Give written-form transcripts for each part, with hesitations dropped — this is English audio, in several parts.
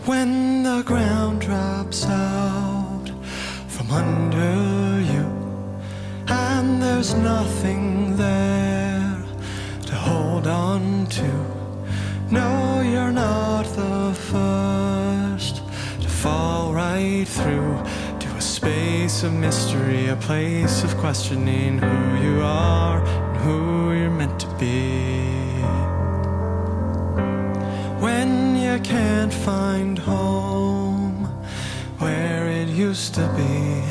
When the ground drops out from under you and there's nothing there to hold on to, no, you're not the first to fall right through to a space of mystery, a place of questioning who you are and who you're meant to be. When you can't find home where it used to be,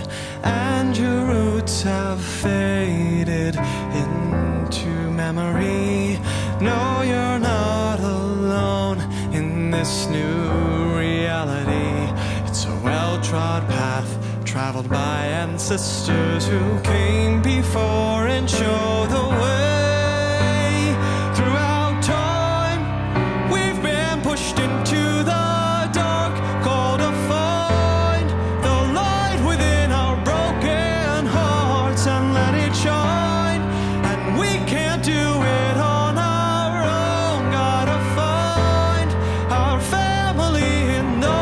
and your roots have faded into memory, no, you're not alone in this new reality. It's a well-trod path traveled by ancestors who came before and showed the way. Throughout time, we've been pushed into the dark, called to find the light within our broken hearts and let it shine. And we can't do it on our own, gotta find our family in the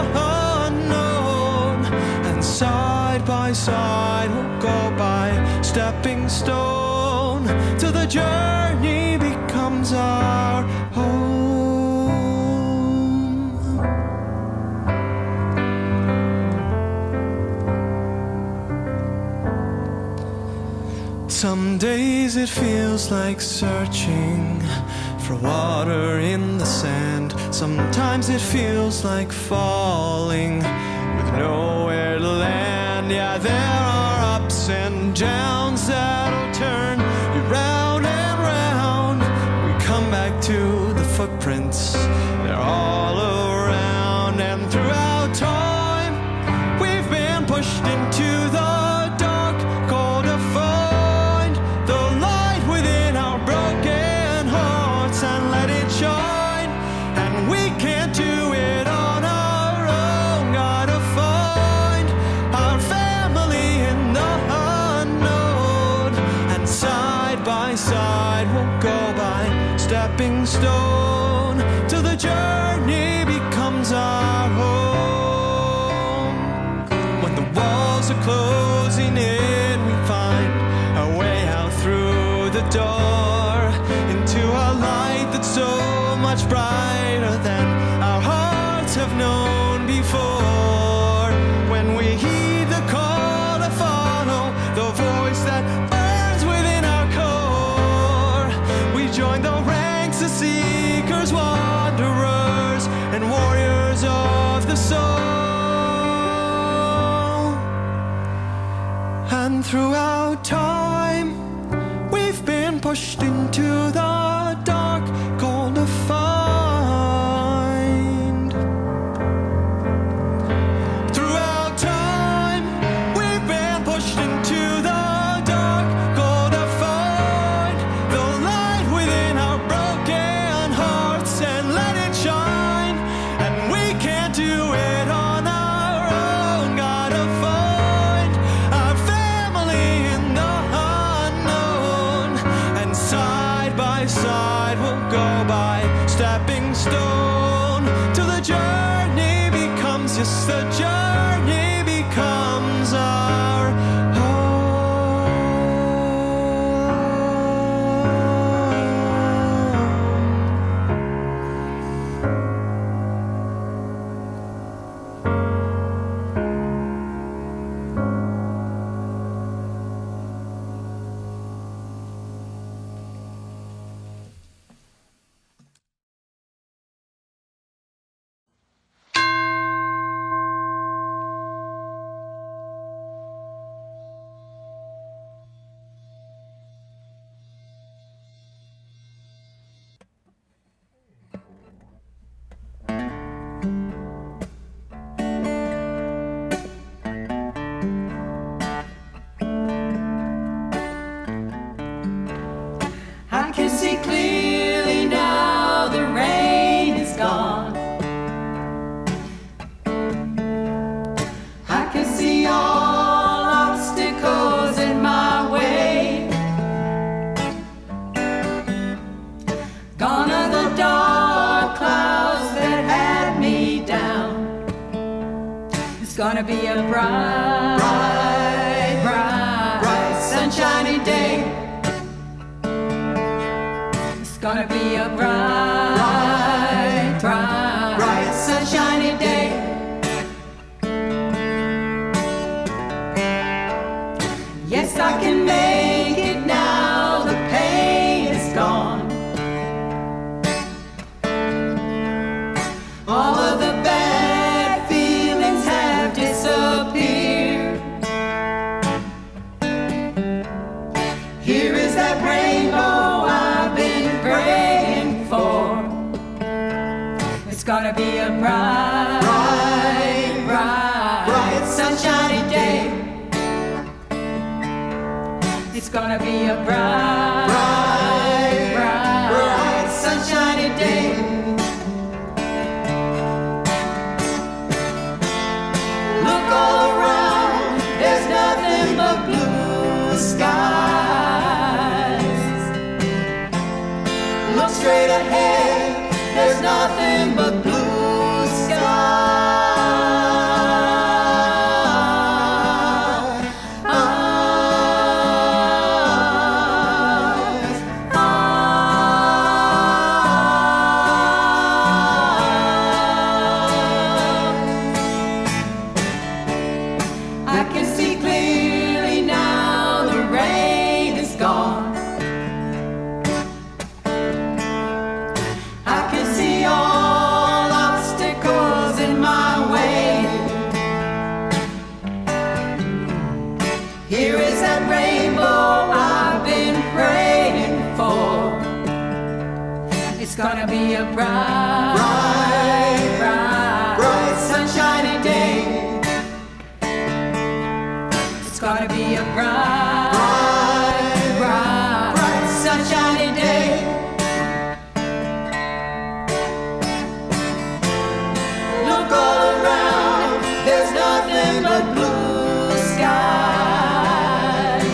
unknown. And side by side we'll go by stepping stone till the journey becomes our home. Some days it feels like searching for water in the sand. Sometimes it feels like falling with nowhere to land. Yeah, there are ups and downs that'll turn you round and round. We come back to the footprints, they're all around. And throughout time, we've been pushed into the dark, called to find the light within our broken hearts and let it shine. And we can't do it on our own, gotta find our family in the unknown. And side by side we'll go by stepping stone till the journey becomes our home. When the walls are closing in, we find our way out through the door into a light that's so much brighter than our hearts have known before. When we heed the call to follow the voice that burns within our core, we join the ranks of seekers, wanderers, and warriors of the soul. And throughout time, we've been pushed into the dark, called to find. Throughout time, we've been pushed into the dark, called to find the light within our broken hearts and let it shine. And we can't do it on our own, gotta find our family in the unknown. And side by side we'll go by stepping stone till the journey becomes, yes, the journey becomes our home. gonna be a bright, bright, bright, sunshiny day. It's gonna be a bright, bright, bright, sunshiny day. Yes, I can make it now, the pain is gone. All of the bad feelings have disappeared. Here is that rainbow I've been praying for. It's gonna be a bright, bright, bright, bright, sunshiny day. It's gonna be a bright, bright, bright, bright, sunshiny day. Look all around, there's nothing but blue skies. Look straight ahead, there's nothing but blue skies. I can see clearly now, the rain is gone. I can see all obstacles in my way. Here is that rainbow I've been praying for. It's gonna be a bright, bright, bright, bright, sunshiny day. It's gonna be a bright, bright, bright, bright, sunshiny day. Look all around, there's nothing but blue skies.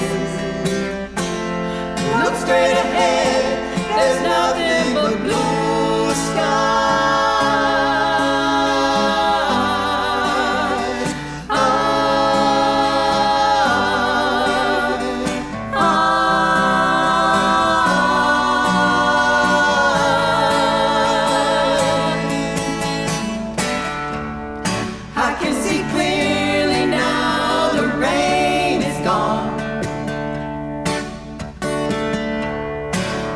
Look straight ahead, there's nothing but blue skies. I can see clearly now, the rain is gone.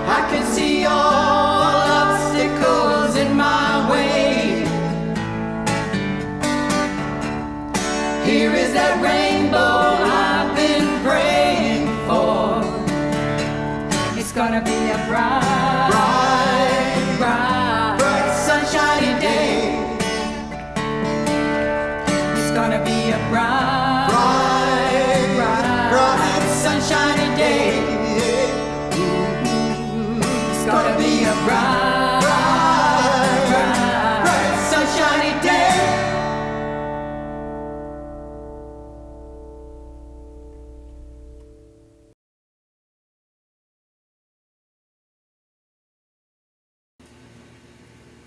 I can see all obstacles in my way. Here is that rainbow I've been praying for. It's gonna be a bright, bright, bright, bright, sunshiny day. It's gonna be a bright, bright, bright, bright, sunshiny day. It's gonna be a bright, bright, bright, bright, sunshiny day.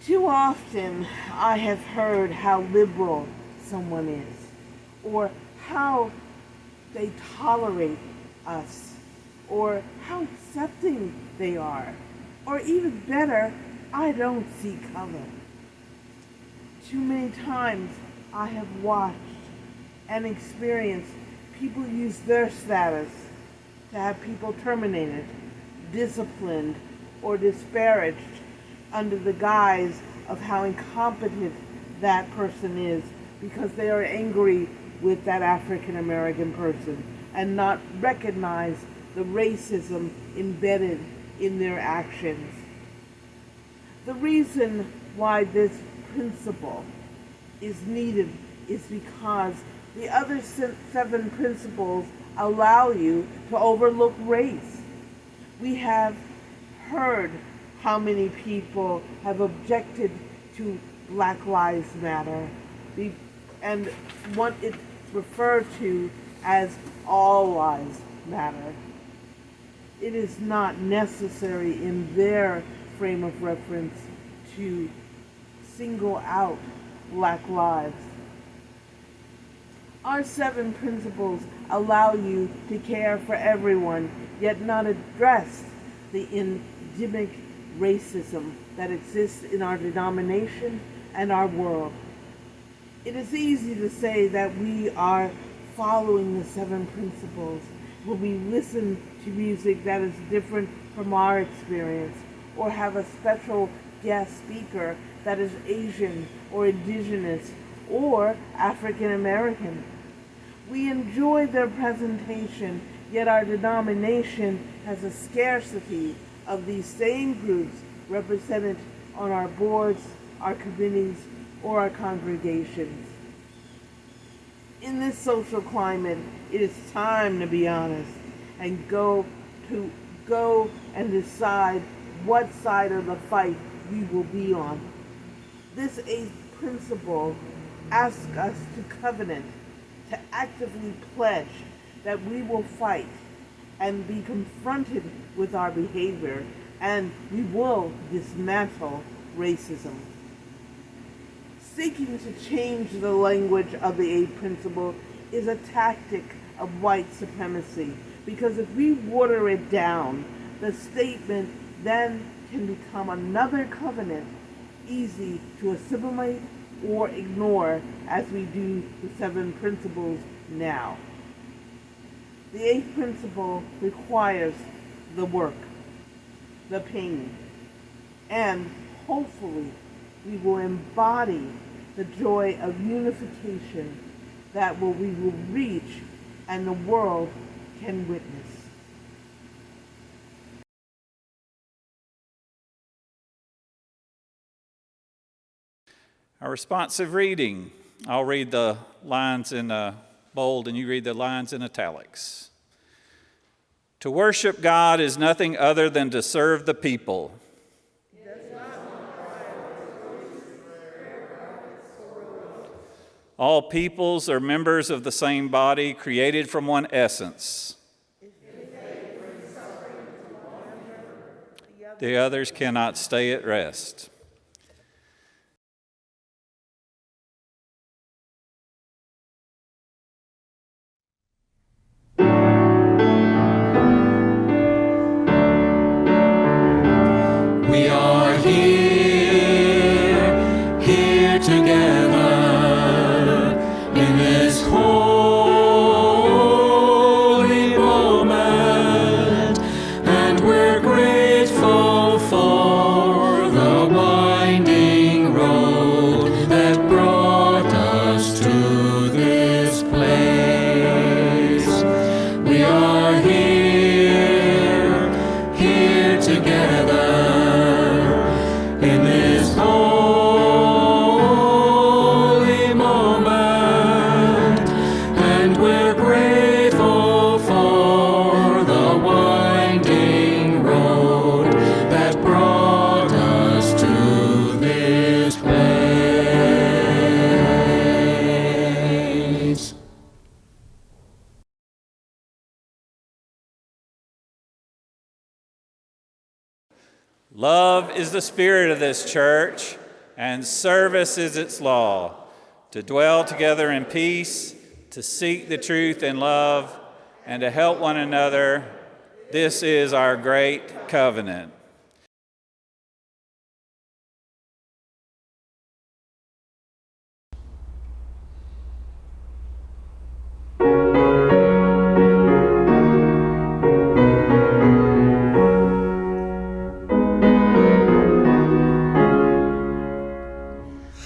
Too often I have heard how liberal someone is, or how they tolerate us, or how accepting they are, or even better, I don't see color. Too many times I have watched and experienced people use their status to have people terminated, disciplined, or disparaged under the guise of how incompetent that person is because they are angry with that African American person and not recognize the racism embedded in their actions. The reason why this principle is needed is because the other 7 principles allow you to overlook race. We have heard how many people have objected to Black Lives Matter and what it's referred to as all lives matter. It is not necessary in their frame of reference to single out Black lives. Our 7 principles allow you to care for everyone, yet not address the endemic racism that exists in our denomination and our world. It is easy to say that we are following the 7 principles when we listen to music that is different from our experience, or have a special guest speaker that is Asian or Indigenous or African American. We enjoy their presentation, yet our denomination has a scarcity of these same groups represented on our boards, our committees, or our congregations. In this social climate, it is time to be honest and go and decide what side of the fight we will be on. This 8th principle asks us to covenant, to actively pledge that we will fight and be confronted with our behavior, and we will dismantle racism. Seeking to change the language of the 8th principle is a tactic of white supremacy, because if we water it down, the statement then can become another covenant easy to assimilate or ignore, as we do the 7 principles now. The 8th principle requires the work, the pain, and hopefully we will embody the joy of unification that we will reach and the world can witness. Our responsive reading. I'll read the lines in bold and you read the lines in italics. To worship God is nothing other than to serve the people. All peoples are members of the same body, created from one essence. The others cannot stay at rest. We are here together in this holy moment, and we're grateful for the winding road that brought us to this place. We are here together in this holy moment, and we're grateful for the winding road that brought us to this place. Love is the spirit of this church, and service is its law. To dwell together in peace, to seek the truth in love, and to help one another, this is our great covenant.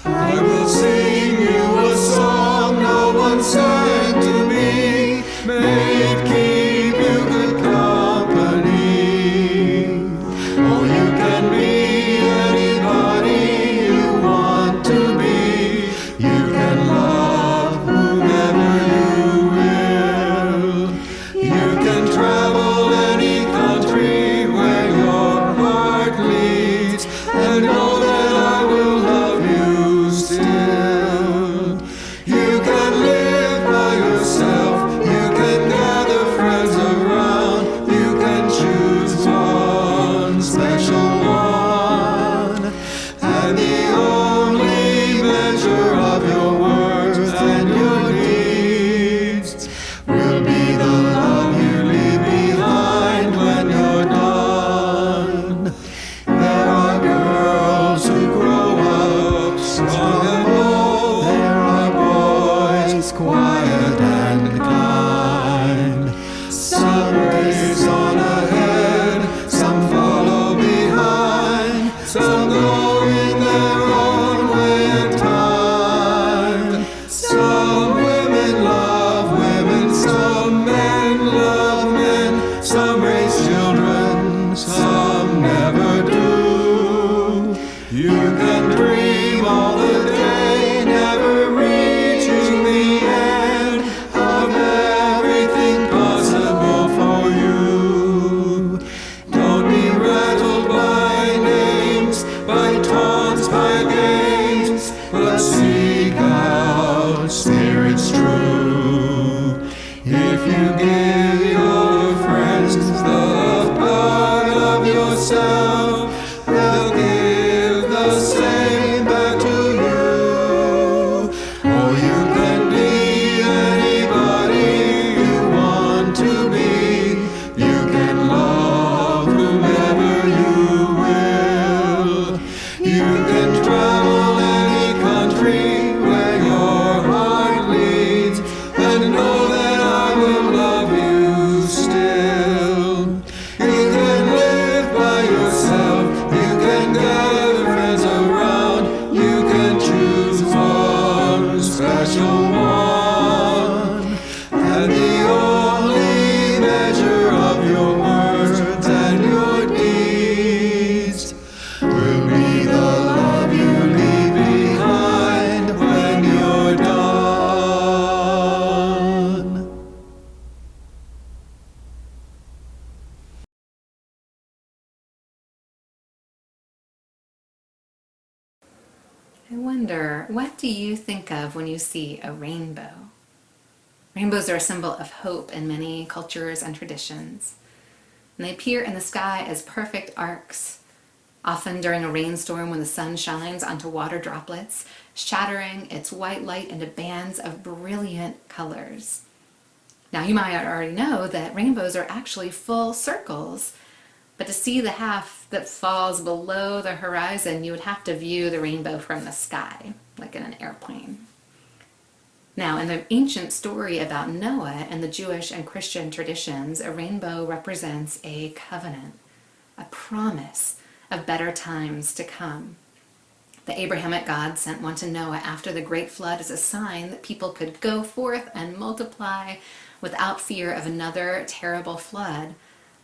I will sing you a song no one sang to me. May it keep you good company. I wonder, what do you think of when you see a rainbow? Rainbows are a symbol of hope in many cultures and traditions. And they appear in the sky as perfect arcs, often during a rainstorm when the sun shines onto water droplets, shattering its white light into bands of brilliant colors. Now, you might already know that rainbows are actually full circles, but to see the half that falls below the horizon, you would have to view the rainbow from the sky, like in an airplane. Now, in the ancient story about Noah and the Jewish and Christian traditions, a rainbow represents a covenant, a promise of better times to come. The Abrahamic God sent one to Noah after the great flood as a sign that people could go forth and multiply without fear of another terrible flood,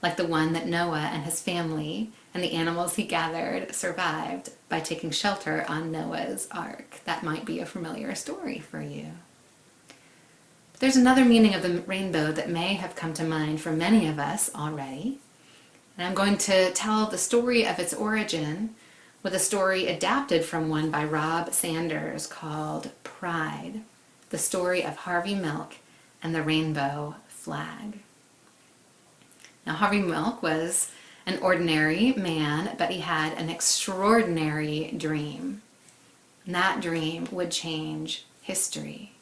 like the one that Noah and his family and the animals he gathered survived by taking shelter on Noah's ark. That might be a familiar story for you. But there's another meaning of the rainbow that may have come to mind for many of us already. And I'm going to tell the story of its origin with a story adapted from one by Rob Sanders called Pride, the story of Harvey Milk and the rainbow flag. Now, Harvey Milk was an ordinary man, but he had an extraordinary dream. And that dream would change history.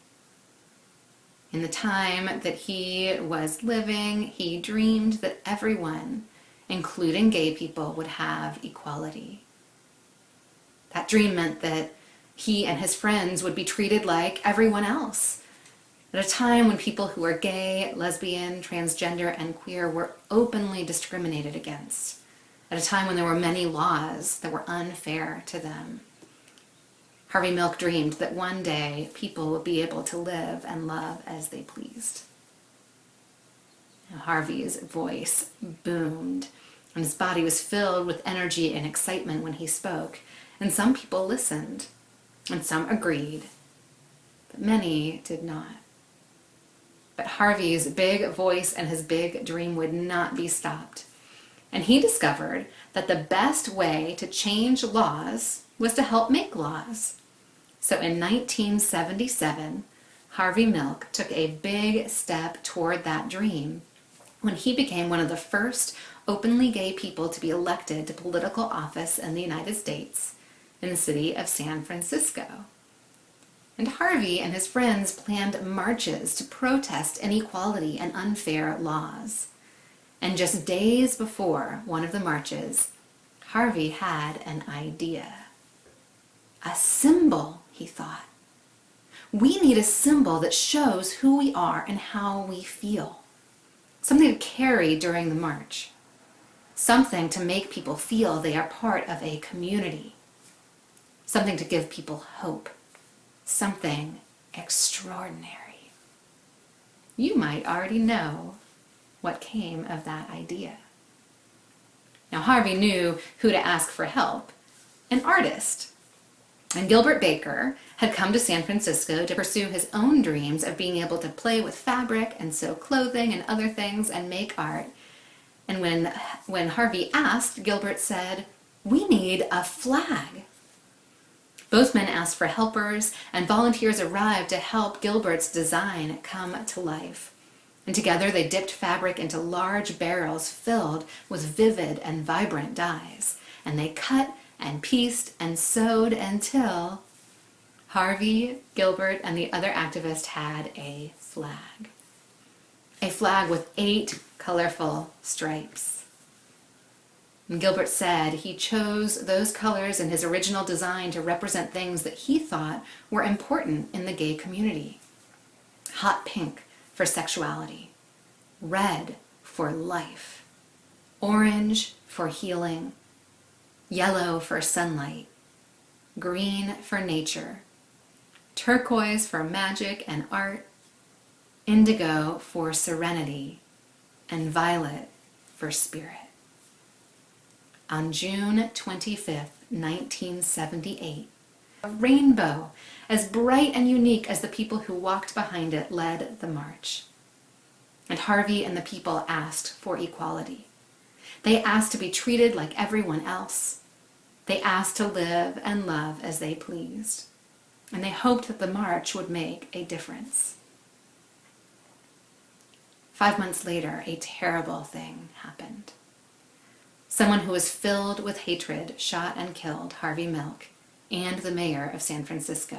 In the time that he was living, he dreamed that everyone, including gay people, would have equality. That dream meant that he and his friends would be treated like everyone else. At a time when people who were gay, lesbian, transgender, and queer were openly discriminated against. At a time when there were many laws that were unfair to them. Harvey Milk dreamed that one day people would be able to live and love as they pleased. Now, Harvey's voice boomed, and his body was filled with energy and excitement when he spoke. And some people listened, and some agreed, but many did not. But Harvey's big voice and his big dream would not be stopped. And he discovered that the best way to change laws was to help make laws. So in 1977, Harvey Milk took a big step toward that dream when he became one of the first openly gay people to be elected to political office in the United States in the city of San Francisco. And Harvey and his friends planned marches to protest inequality and unfair laws. And just days before one of the marches, Harvey had an idea. A symbol, he thought. We need a symbol that shows who we are and how we feel. Something to carry during the march. Something to make people feel they are part of a community. Something to give people hope. Something extraordinary. You might already know what came of that idea. Now, Harvey knew who to ask for help, an artist. And Gilbert Baker had come to San Francisco to pursue his own dreams of being able to play with fabric and sew clothing and other things and make art. And when Harvey asked, Gilbert said, "We need a flag." Both men asked for helpers, and volunteers arrived to help Gilbert's design come to life. And together they dipped fabric into large barrels filled with vivid and vibrant dyes. And they cut and pieced and sewed until Harvey, Gilbert, and the other activists had a flag. A flag with 8 colorful stripes. And Gilbert said he chose those colors in his original design to represent things that he thought were important in the gay community. Hot pink for sexuality, red for life, orange for healing, yellow for sunlight, green for nature, turquoise for magic and art, indigo for serenity, and violet for spirit. On June 25th, 1978, a rainbow as bright and unique as the people who walked behind it led the march. And Harvey and the people asked for equality. They asked to be treated like everyone else. They asked to live and love as they pleased, and they hoped that the march would make a difference. 5 months later, a terrible thing happened. Someone who was filled with hatred shot and killed Harvey Milk and the mayor of San Francisco.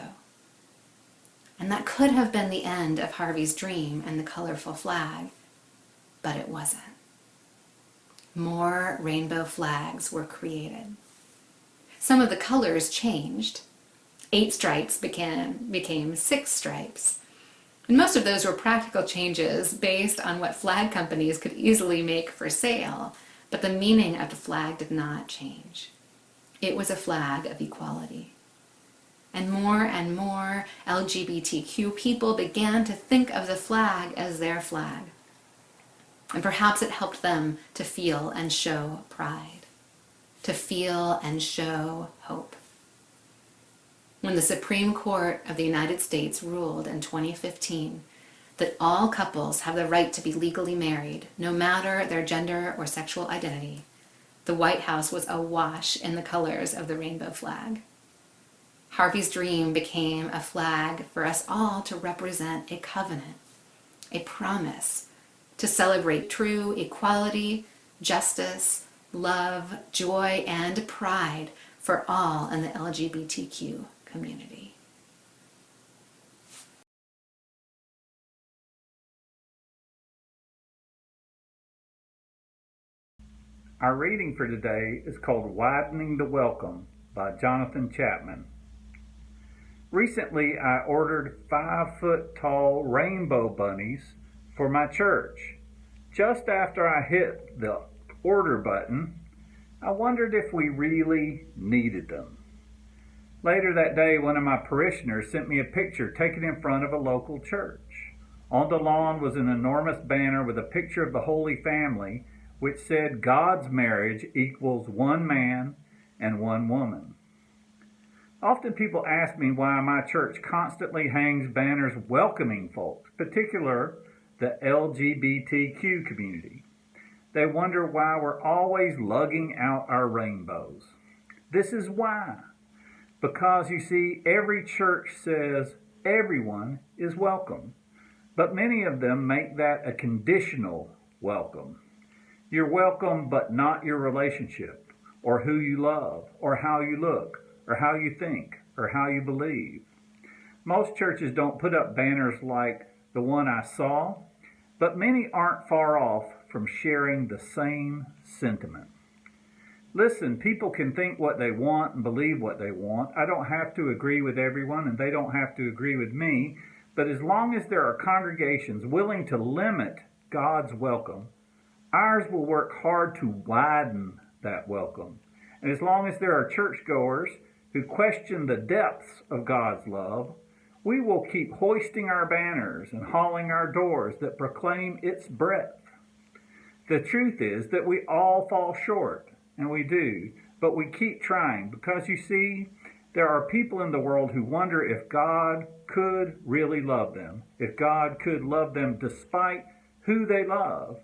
And that could have been the end of Harvey's dream and the colorful flag, but it wasn't. More rainbow flags were created. Some of the colors changed. 8 stripes became 6 stripes. And most of those were practical changes based on what flag companies could easily make for sale, but the meaning of the flag did not change. It was a flag of equality. And more LGBTQ people began to think of the flag as their flag. And perhaps it helped them to feel and show pride, to feel and show hope. When the Supreme Court of the United States ruled in 2015 that all couples have the right to be legally married, no matter their gender or sexual identity, the White House was awash in the colors of the rainbow flag. Harvey's dream became a flag for us all to represent a covenant, a promise to celebrate true equality, justice, love, joy, and pride for all in the LGBTQ community. Our reading for today is called Widening the Welcome by Jonathan Chapman. Recently, I ordered 5-foot-tall rainbow bunnies for my church. Just after I hit the order button, I wondered if we really needed them. Later that day, one of my parishioners sent me a picture taken in front of a local church. On the lawn was an enormous banner with a picture of the Holy Family, which said God's marriage equals one man and one woman. Often people ask me why my church constantly hangs banners welcoming folks, particularly the LGBTQ community. They wonder why we're always lugging out our rainbows. This is why. Because you see, every church says everyone is welcome, but many of them make that a conditional welcome. You're welcome, but not your relationship, or who you love, or how you look, or how you think, or how you believe. Most churches don't put up banners like the one I saw, but many aren't far off from sharing the same sentiment. Listen, people can think what they want and believe what they want. I don't have to agree with everyone, and they don't have to agree with me, but as long as there are congregations willing to limit God's welcome, ours will work hard to widen that welcome. And as long as there are churchgoers who question the depths of God's love, we will keep hoisting our banners and hauling our doors that proclaim its breadth. The truth is that we all fall short, and we do, but we keep trying because, you see, there are people in the world who wonder if God could really love them, if God could love them despite who they love.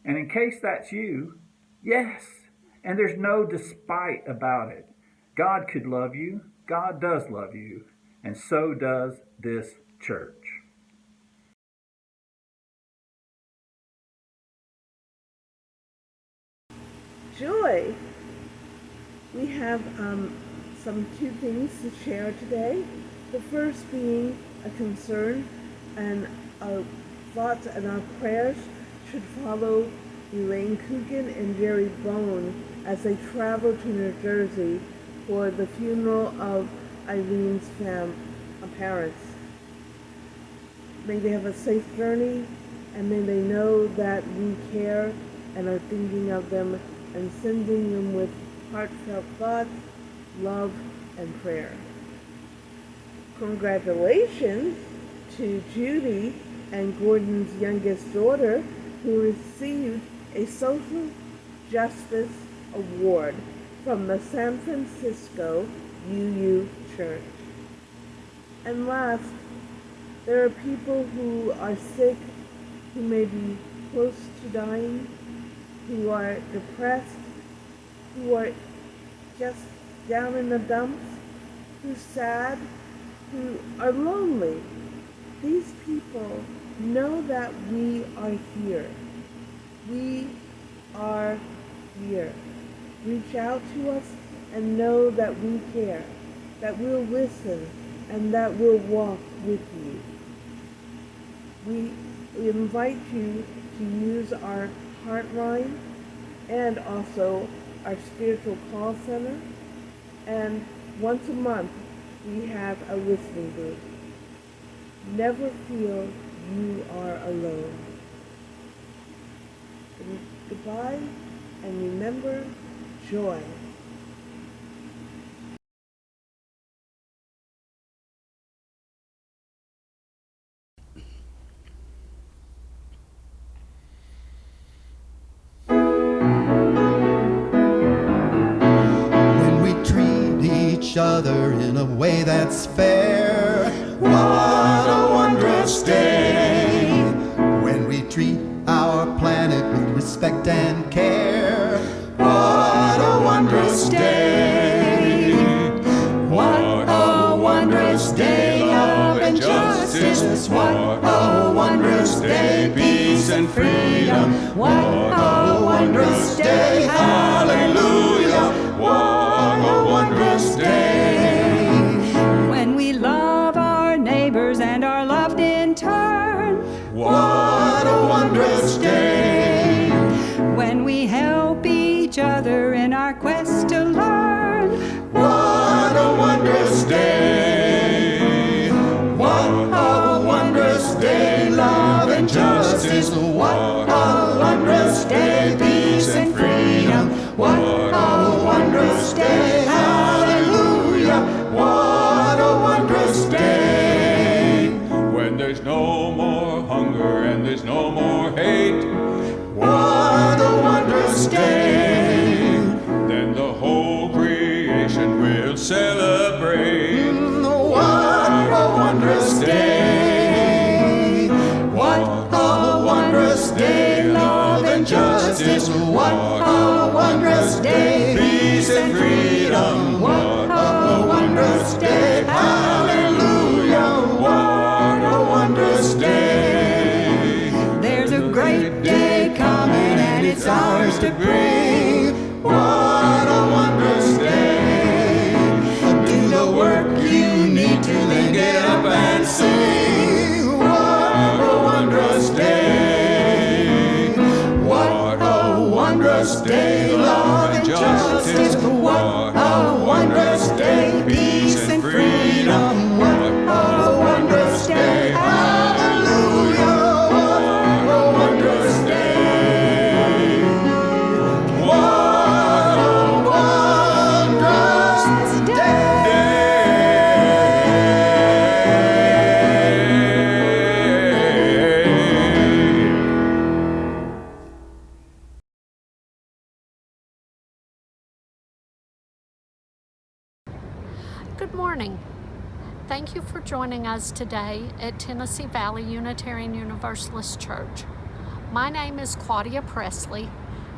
And in case that's you, yes, and there's no despite about it. God could love you, God does love you, and so does this church. Joy. We have some 2 things to share today. The first being a concern, and our thoughts and our prayers should follow Elaine Coogan and Jerry Bone as they travel to New Jersey for the funeral of Eileen's parents. May they have a safe journey, and may they know that we care and are thinking of them and sending them with heartfelt thoughts, love, and prayer. Congratulations to Judy and Gordon's youngest daughter, who received a Social Justice Award from the San Francisco UU Church. And last, there are people who are sick, who may be close to dying, who are depressed, who are just down in the dumps, who's sad, who are lonely, these people know that we are here. We are here. Reach out to us and know that we care, that we'll listen, and that we'll walk with you. We invite you to use our Heartline and also our spiritual call center. And once a month, we have a listening group. Never feel you are alone. Goodbye, and remember, joy. When we treat each other in a way that's fair, what a wondrous day. When we treat our planet with respect and care, what a wondrous day. What a wondrous day, love and justice. What a wondrous day, peace and freedom. What a wondrous day, hallelujah. What a wondrous day. When we love our neighbors and are loved in turn. What a wondrous day. When we help each other in our quest to learn. What a wondrous day. What a wondrous day, love and justice. What a wondrous day, peace and freedom. What a wondrous day, hallelujah. What a wondrous day. When there's no more hunger and there's no more hate, What a wondrous day. then the whole creation will celebrate. What a wondrous day. What a wondrous day, love and justice. What a wondrous day, peace and freedom. What a wondrous day, hallelujah. What a wondrous day. There's a great day coming and it's ours to bring. What a wondrous day. Do the work you need to, then get up and sing. What a wondrous day. What a wondrous day, love and justice. What a wondrous day, peace and freedom. What a wondrous day, hallelujah. What a wondrous day. What a wondrous Good morning. Thank you for joining us today at Tennessee Valley Unitarian Universalist Church. My name is Claudia Presley,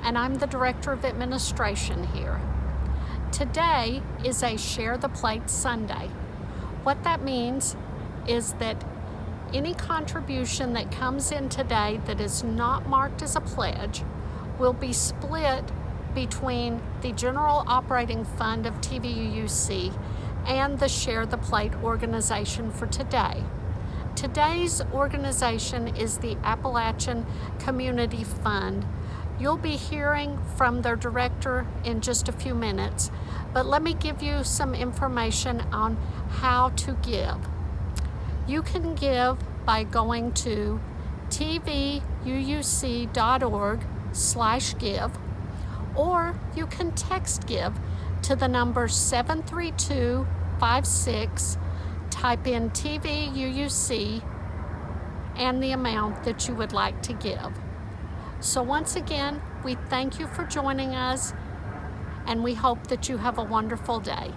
and I'm the Director of Administration here. Today is a Share the Plate Sunday. What that means is that any contribution that comes in today that is not marked as a pledge will be split between the General Operating Fund of TVUUC and the Share the Plate organization for today. Today's organization is the Appalachian Community Fund. You'll be hearing from their director in just a few minutes, but let me give you some information on how to give. You can give by going to tvuuc.org/give, or you can text give to the number 73256, type in TVUUC and the amount that you would like to give. So once again, we thank you for joining us, and we hope that you have a wonderful day.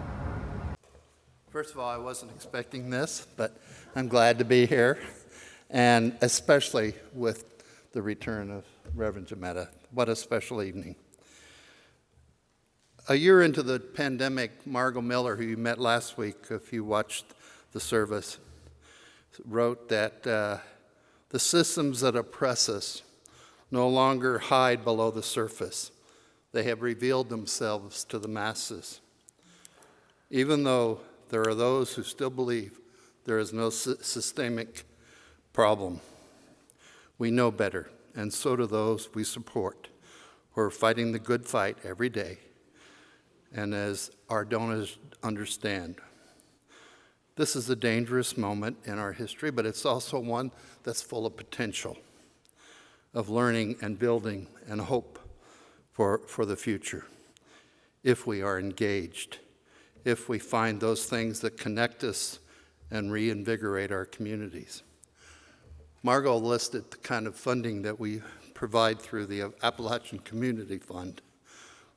First of all, I wasn't expecting this, but I'm glad to be here, and especially with the return of Reverend Jametta. What a special evening. A year into the pandemic, Margot Miller, who you met last week if you watched the service, wrote that the systems that oppress us no longer hide below the surface. They have revealed themselves to the masses. Even though there are those who still believe there is no systemic problem, we know better, and so do those we support who are fighting the good fight every day, and as our donors understand. This is a dangerous moment in our history, but it's also one that's full of potential, of learning and building and hope for the future, if we are engaged, if we find those things that connect us and reinvigorate our communities. Margot listed the kind of funding that we provide through the Appalachian Community Fund,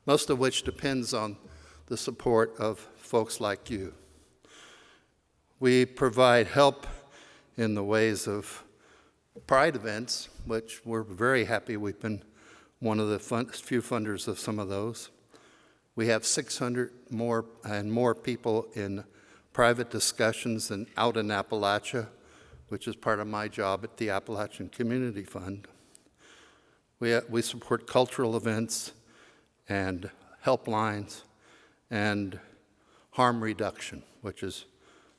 most of which depends on the support of folks like you. We provide help in the ways of pride events, which we're very happy we've been one of the few funders of some of those. We have 600 more people in private discussions and out in Appalachia, which is part of my job at the Appalachian Community Fund. We support cultural events and helplines and harm reduction, which has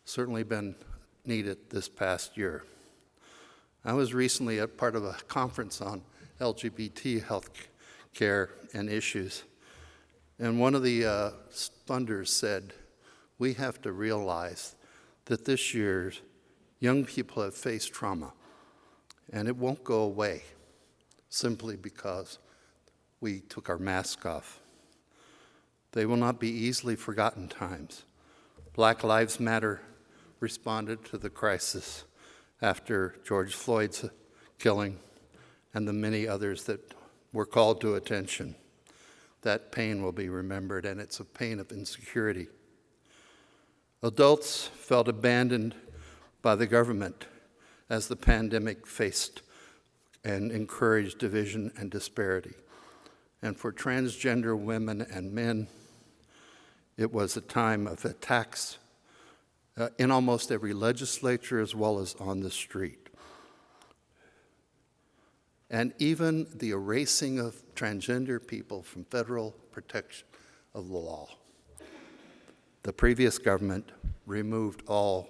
certainly been needed this past year. I was recently a part of a conference on LGBT health care and issues, and one of the funders said, we have to realize that this year young people have faced trauma, and it won't go away simply because we took our mask off. They will not be easily forgotten times. Black Lives Matter responded to the crisis after George Floyd's killing and the many others that were called to attention. That pain will be remembered, and it's a pain of insecurity. Adults felt abandoned by the government as the pandemic faced and encouraged division and disparity. And for transgender women and men, it was a time of attacks in almost every legislature as well as on the street. And even the erasing of transgender people from federal protection of the law. The previous government removed all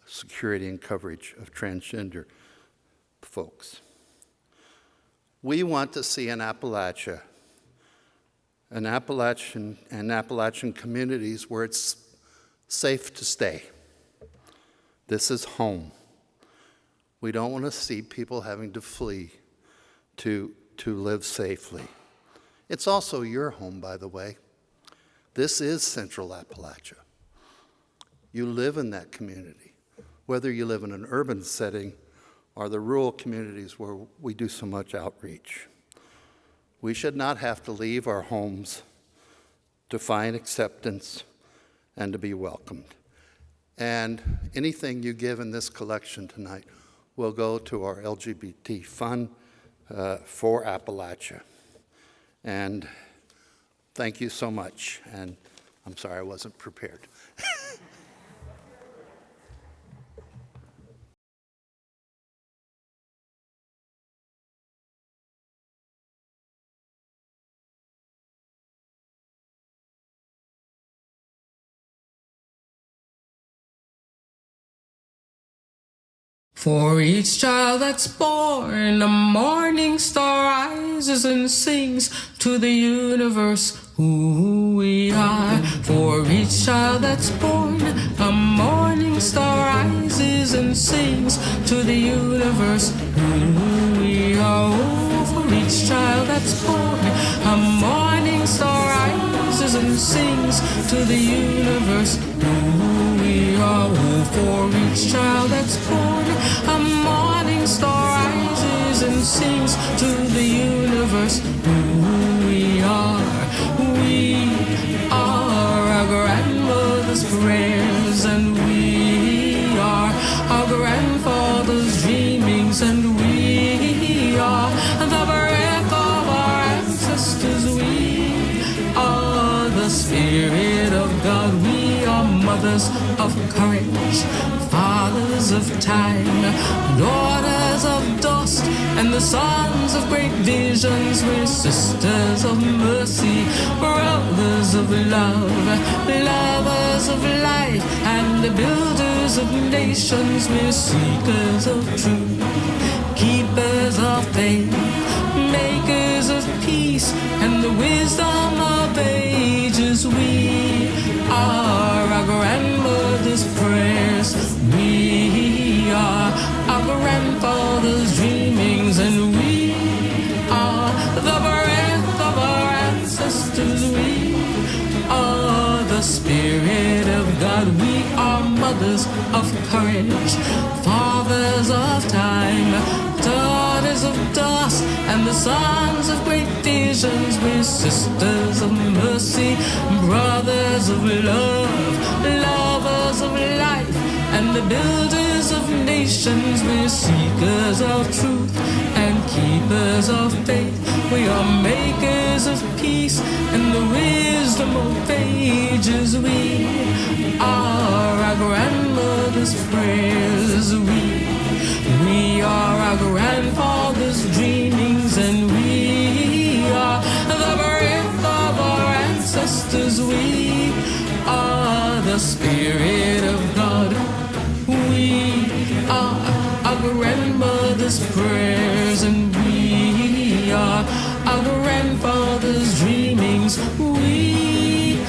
security and coverage of transgender folks. We want to see in Appalachia, Appalachian communities where it's safe to stay. This is home. We don't want to see people having to flee to live safely. It's also your home, by the way. This is Central Appalachia. You live in that community, whether you live in an urban setting or the rural communities where we do so much outreach. We should not have to leave our homes to find acceptance and to be welcomed. And anything you give in this collection tonight will go to our LGBT fund for Appalachia. And thank you so much. And I'm sorry I wasn't prepared. For each child that's born, a morning star rises and sings to the universe who we are. For each child that's born, a morning star rises and sings to the universe who we are. Oh, for each child that's born, a morning star rises and sings to the universe who we are. Oh, for each child that's born, a morning star rises and sings to the universe who we are. We are our grandmother's prayers, and we are our grandfather's dreamings, and we are the breath of our ancestors. We are mothers of courage, fathers of time, daughters of dust, and the sons of great visions. We're sisters of mercy, brothers of love, lovers of life, and the builders of nations. We're seekers of truth, keepers of faith, makers of peace, and the wisdom of ages. We are our grandmother's prayers. We are our grandfather's dreamings, and we are the breath of our ancestors. We are the Spirit of God. We are mothers of courage, fathers of time, daughters of dust, and the sons of great visions. We're sisters of mercy, brothers of love, lovers of life, and the builders of nations. We're seekers of truth and keepers of faith. We are makers of peace and the wisdom of ages. We are our grandmother's prayers. We are our grandfather's dreamings, and we are the breath of our ancestors. We are the Spirit of God. We are our grandmother's prayers, and we are our grandfather's dreamings. We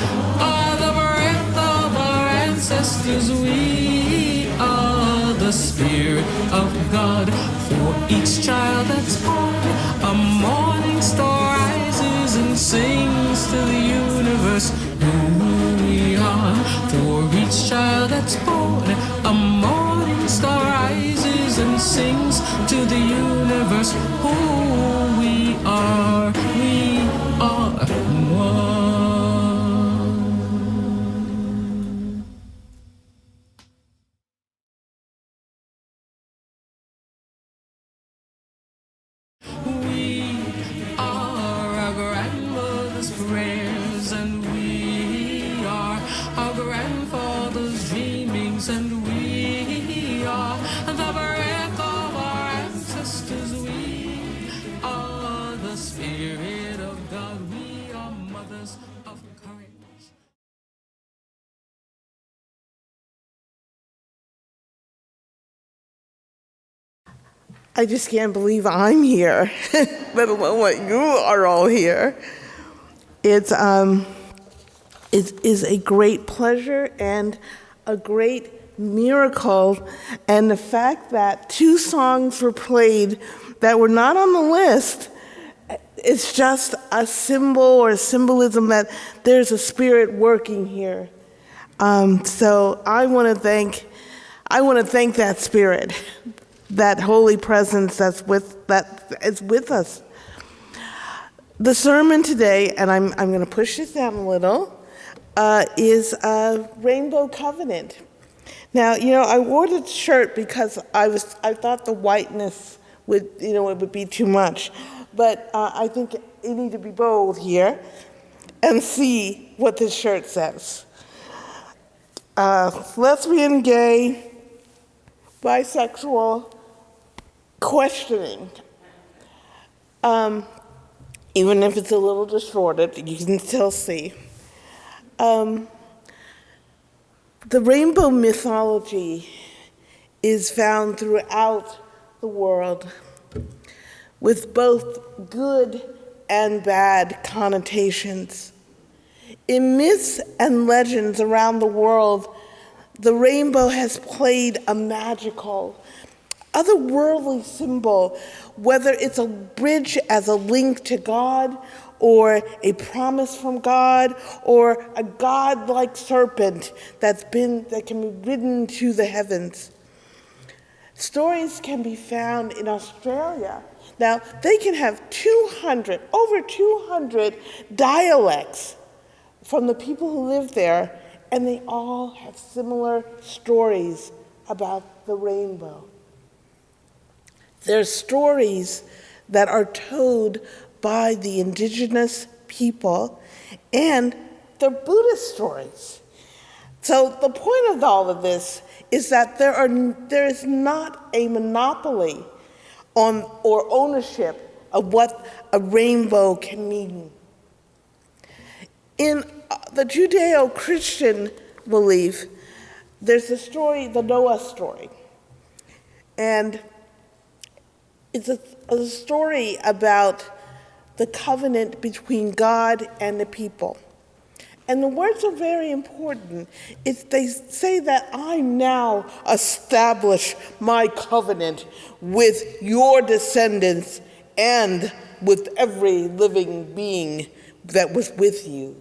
are the breath of our ancestors. We are the Spirit of God. For each child that's born, a morning star rises and sings to the universe who we are. For each child that's born, a morning star rises and sings to the universe who we are. We are one. We are our grandmother's prayers, and we are our grandfather's dreamings, and we are the breath of our ancestors. We are the Spirit of God. We are mothers of courage. I just can't believe I'm here, let alone what you are all here. It is a great pleasure and a great miracle, and the fact that 2 songs were played that were not on the list, it's just a symbol or a symbolism that there's a spirit working here. So I want to thank that spirit, that holy presence that is with us. The sermon today, and I'm going to push this down a little, is Rainbow Covenant. Now, I wore the shirt because I thought the whiteness would, it would be too much, but I think you need to be bold here and see what this shirt says. Lesbian, gay, bisexual, questioning. Even if it's a little distorted, you can still see. The rainbow mythology is found throughout the world with both good and bad connotations. In myths and legends around the world, the rainbow has played a magical, otherworldly symbol, whether it's a bridge as a link to God, or a promise from God, or a God-like serpent that can be ridden to the heavens. Stories can be found in Australia. Now, they can have over 200 dialects from the people who live there, and they all have similar stories about the rainbow. They're stories that are told by the indigenous people, and they're Buddhist stories. So the point of all of this is that there is not a monopoly on or ownership of what a rainbow can mean. In the Judeo-Christian belief, there's the story, the Noah story. And it's a story about the covenant between God and the people. And the words are very important. They say that I now establish my covenant with your descendants and with every living being that was with you.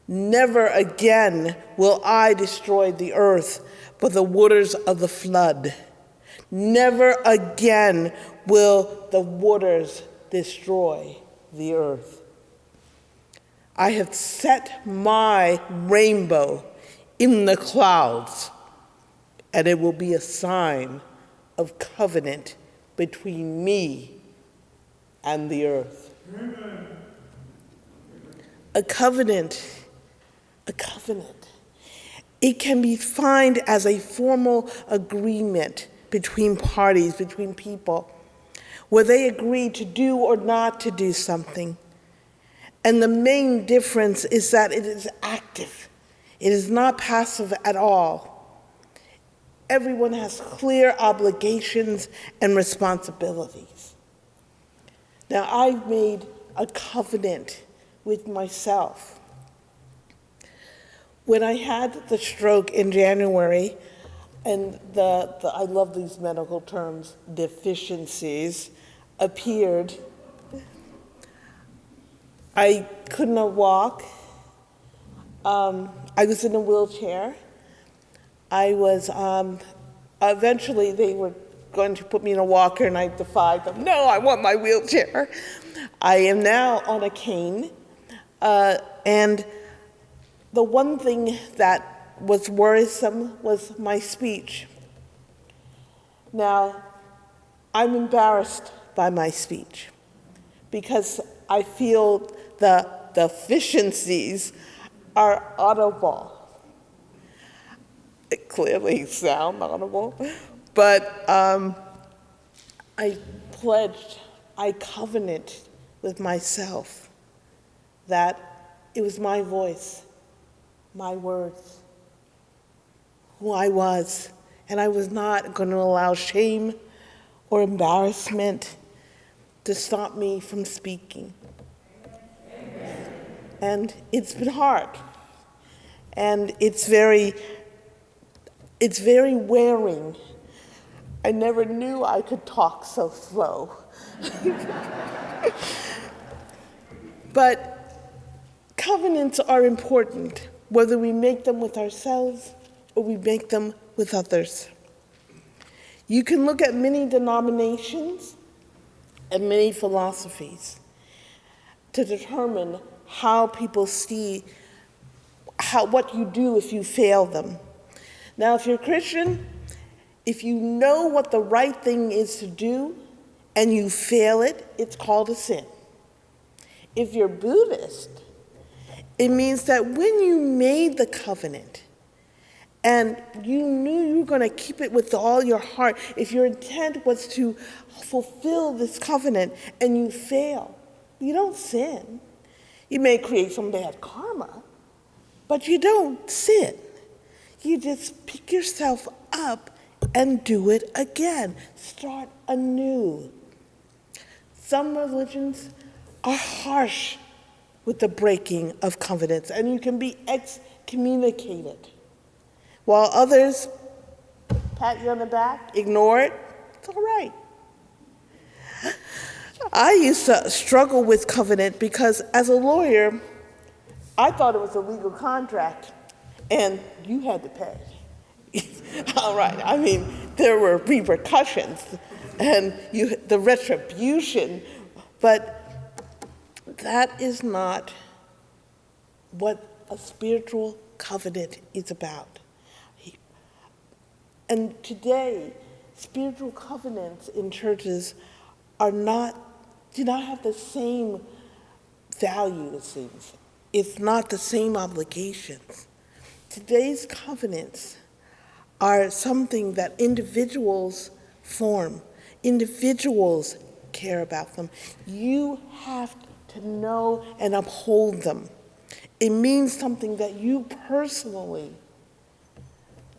Never again will I destroy the earth by the waters of the flood. Never again will the waters destroy the earth. I have set my rainbow in the clouds, and it will be a sign of covenant between me and the earth. Amen. A covenant. It can be defined as a formal agreement between parties, between people, where they agree to do or not to do something. And the main difference is that it is active. It is not passive at all. Everyone has clear obligations and responsibilities. Now, I've made a covenant with myself. When I had the stroke in January, and I love these medical terms, deficiencies appeared, I could not walk. I was in a wheelchair. I was, eventually they were going to put me in a walker, and I defied them. No, I want my wheelchair. I am now on a cane, and the one thing that was worrisome was my speech. Now, I'm embarrassed by my speech because I feel the deficiencies are audible. It clearly sound audible, but I covenant with myself that it was my voice, my words, who I was, and I was not going to allow shame or embarrassment to stop me from speaking. Amen. And it's been hard, and it's very wearing. I never knew I could talk so slow. But covenants are important, whether we make them with ourselves or we make them with others. You can look at many denominations and many philosophies to determine how people see what you do if you fail them. Now, if you're a Christian, if you know what the right thing is to do and you fail it, it's called a sin. If you're Buddhist, it means that when you made the covenant and you knew you were going to keep it with all your heart, if your intent was to fulfill this covenant and you fail, you don't sin. You may create some bad karma, but you don't sin. You just pick yourself up and do it again. Start anew. Some religions are harsh with the breaking of covenants, and you can be excommunicated. While others pat you on the back, ignore it, it's all right. I used to struggle with covenant because as a lawyer, I thought it was a legal contract, and you had to pay. All right, I mean, there were repercussions and the retribution, but that is not what a spiritual covenant is about. And today, spiritual covenants in churches do not have the same value, it seems. It's not the same obligations. Today's covenants are something that individuals form. Individuals care about them. You have to know and uphold them. It means something that you personally,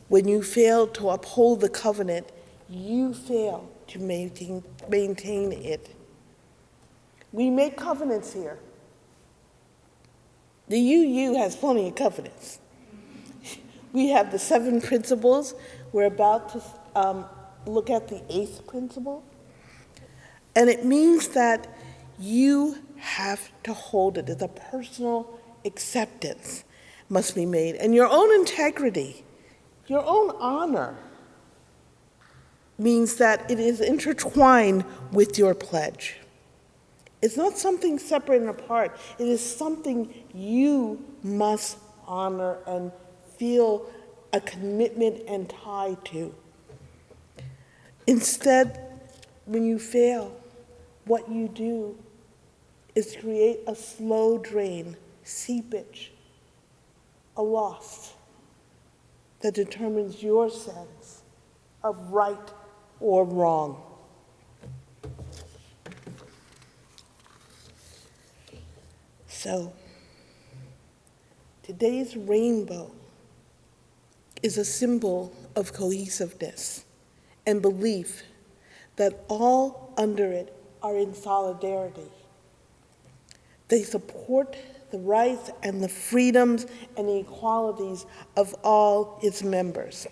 when you fail to uphold the covenant, you fail to maintain it. We make covenants here. The UU has plenty of covenants. We have the 7 principles. We're about to look at the 8th principle. And it means that you have to hold it. It's a personal acceptance must be made. And your own integrity, your own honor, means that it is intertwined with your pledge. It's not something separate and apart. It is something you must honor and feel a commitment and tie to. Instead, when you fail, what you do is create a slow drain, seepage, a loss that determines your sense of right or wrong. So, today's rainbow is a symbol of cohesiveness and belief that all under it are in solidarity. They support the rights and the freedoms and the equalities of all its members.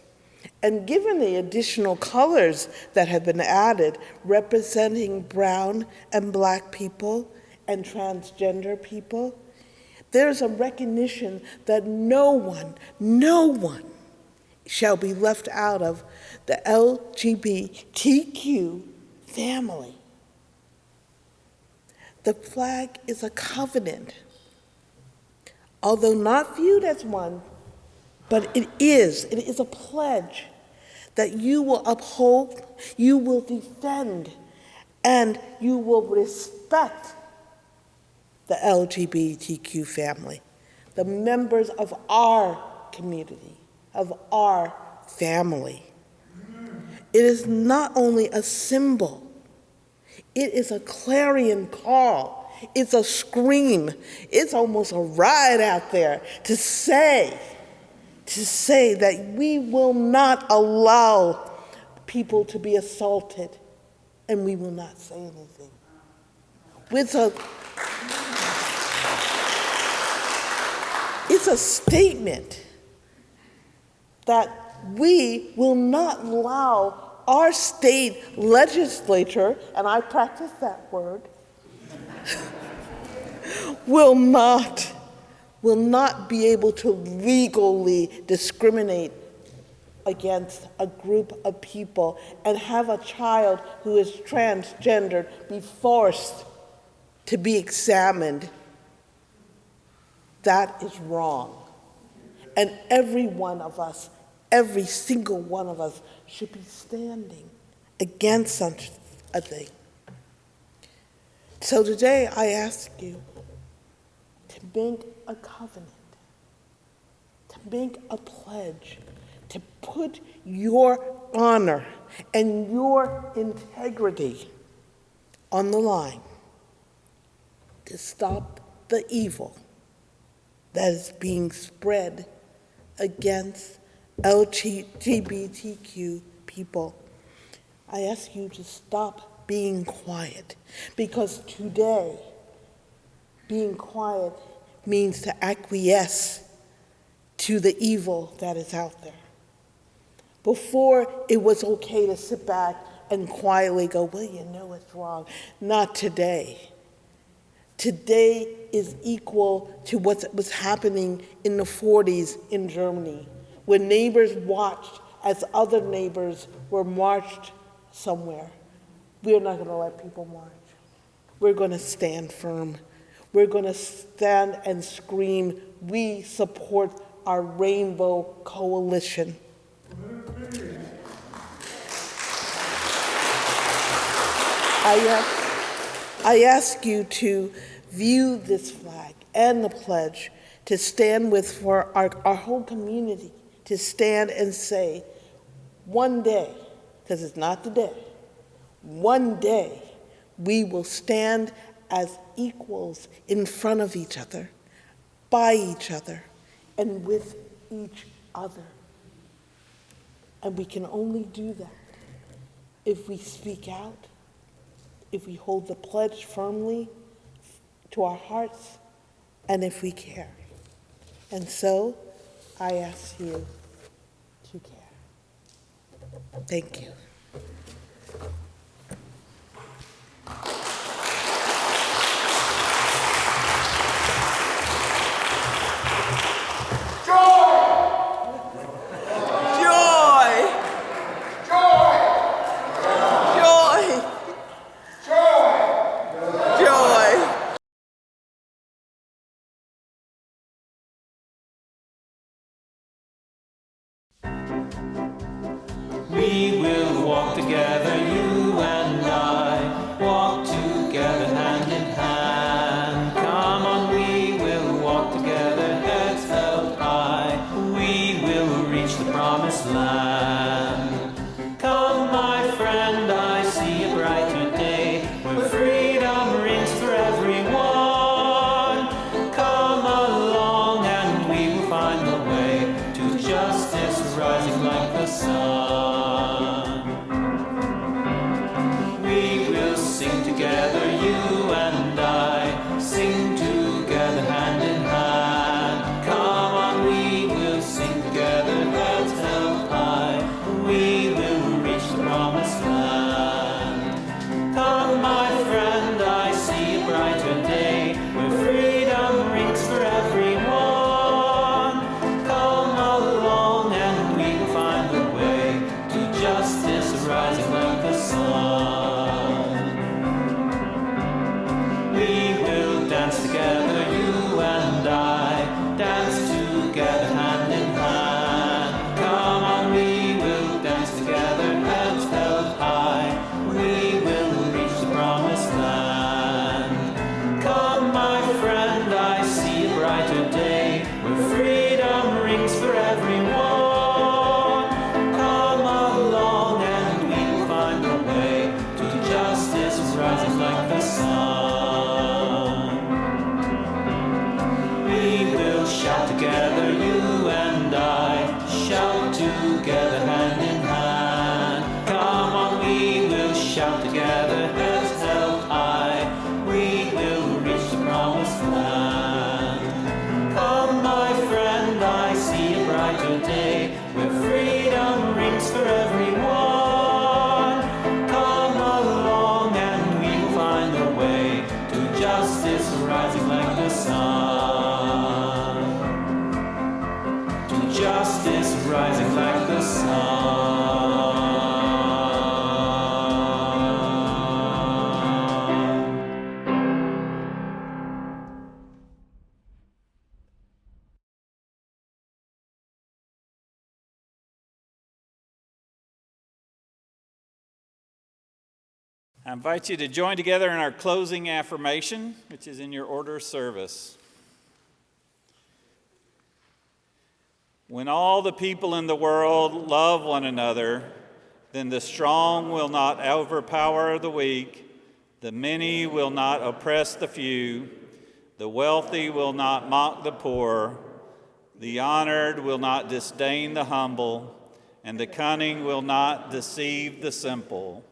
And given the additional colors that have been added, representing brown and black people and transgender people, there's a recognition that no one shall be left out of the LGBTQ family. The flag is a covenant, although not viewed as one, but it is a pledge that you will uphold, you will defend, and you will respect the LGBTQ family, the members of our community, of our family. It is not only a symbol, it is a clarion call. It's a scream. It's almost a riot out there to say that we will not allow people to be assaulted, and we will not say anything. It's a statement that we will not allow our state legislature, and I practice that word, will not be able to legally discriminate against a group of people and have a child who is transgendered be forced to be examined. That is wrong. And every one of us, every single one of us, should be standing against such a thing. So today I ask you to make a covenant, to make a pledge, to put your honor and your integrity on the line, to stop the evil that is being spread against LGBTQ people. I ask you to stop being quiet, because today, being quiet means to acquiesce to the evil that is out there. Before, it was okay to sit back and quietly go, well, you know it's wrong. Not today. Today is equal to what was happening in the 40s in Germany, when neighbors watched as other neighbors were marched somewhere. We're not going to let people march. We're going to stand firm. We're going to stand and scream, we support our Rainbow Coalition. I ask you to view this flag and the pledge to stand with for our whole community, to stand and say, one day, because it's not today, one day we will stand as equals in front of each other, by each other, and with each other. And we can only do that if we speak out, if we hold the pledge firmly to our hearts, and if we care. And so, I ask you to care. Thank you. We will walk together, you and I, walk together hand in hand. Come on, we will walk together, heads held high. We will reach the promised land. Come, my friend, I see a brighter day, where freedom rings for everyone. Come along and we will find the way to justice rising like the sun. Together, you and I, sing together hand in hand. Come on, we will sing together, heads held high. We will reach the promised land. Come, my friend, I see a brighter day, where freedom rings for everyone. Come along and we will find the way to justice rising like the sun. Dance together, you and I, dance together hand in hand. Come on, we will dance together, heads held high. We will reach the promised land. Come, my friend, I see a brighter day, where freedom rings for everyone. Come along and we will find a way to justice rising like the sun. Shout together, you and I, shout together hand in hand. Come on, we will shout together, heads held high. We will reach the promised land. Come, my friend, I see a brighter day, where freedom rings for everyone. Come along and we will find the way to justice rising like the sun. Justice rising like the sun. I invite you to join together in our closing affirmation, which is in your order of service. When all the people in the world love one another, then the strong will not overpower the weak, the many will not oppress the few, the wealthy will not mock the poor, the honored will not disdain the humble, and the cunning will not deceive the simple.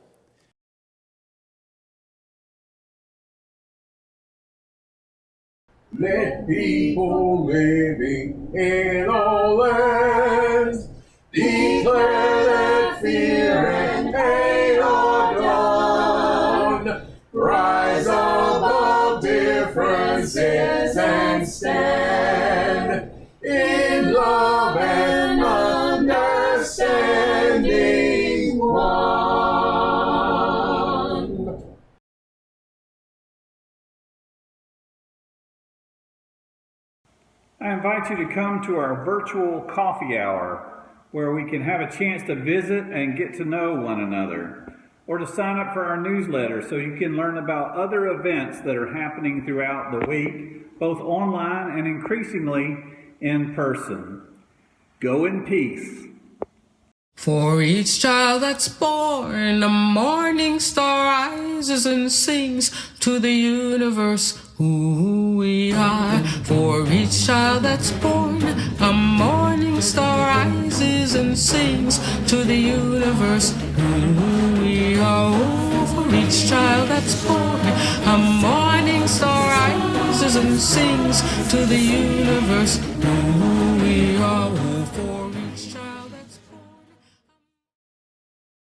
Let people living in all lands declare that fear and hate are gone. Rise above differences and stand in love and understanding one. I invite you to come to our virtual coffee hour, where we can have a chance to visit and get to know one another. or to sign up for our newsletter so you can learn about other events that are happening throughout the week, both online and increasingly in person. Go in peace. For each child that's born, a morning star rises and sings to the universe who we are. For each child that's born, a morning star rises and sings to the universe who we are. Oh, for each child that's born, a morning star rises and sings to the universe who we are. Oh, for